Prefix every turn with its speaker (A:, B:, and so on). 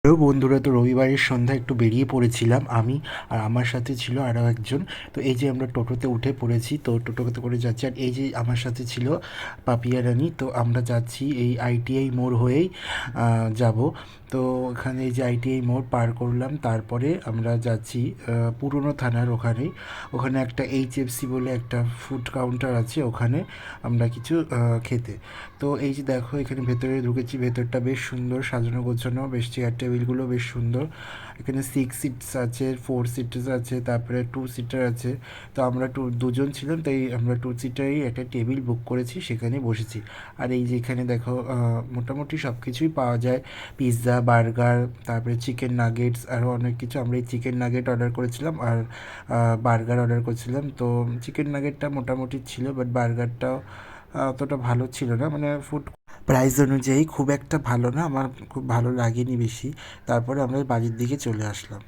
A: Hello বন্ধুরা, তো রবিবারের সন্ধ্যা একটু বেরিয়ে পড়েছিলাম আমি, আর আমার সাথে ছিল আরও একজন। তো এই যে আমরা টোটোতে উঠে পড়েছি, তো টোটোতে করে যাচ্ছি, আর এই যে আমার সাথে ছিল পাপিয়া রানী। তো আমরা যাচ্ছি এই আইটিআই মোড় হয়েই যাব। তো ওখানে এই যে আইটিআই মোড় পার করলাম, তারপরে আমরা যাচ্ছি পুরনো থানার ওখানেই। ওখানে একটা এইচএফসি বলে একটা ফুড কাউন্টার আছে, ওখানে আমরা কিছু খেতে। তো এই যে দেখো, এখানে ভেতরে ঢুকেছি, ভেতরটা বেশ সুন্দর সাজানো গোছানো, বেশ চেয়ার টেবিলগুলো বেশ সুন্দর। এখানে 6 সিটস আছে, 4 সিটার্স আছে, তারপরে 2 সিটার আছে। তো আমরা দুজন ছিলাম, তাই আমরা 2 সিটারই একটা টেবিল বুক করেছি, সেখানে বসেছি। আর এই যে এখানে দেখো, মোটামুটি সব কিছুই পাওয়া যায়। পিৎজা, বার্গার, তারপরে চিকেন নাগেটস, আরও অনেক কিছু। আমরা এই চিকেন নাগেট অর্ডার করেছিলাম, আর বার্গার অর্ডার করেছিলাম। তো চিকেন নাগেটটা মোটামুটি ছিল, বাট বার্গারটাও অতটা ভালো ছিল না, মানে ফুড প্রাইস অনুযায়ী খুব একটা ভালো না, আমার খুব ভালো লাগেনি বেশি। তারপরে আমরা বাড়ির দিকে চলে আসলাম।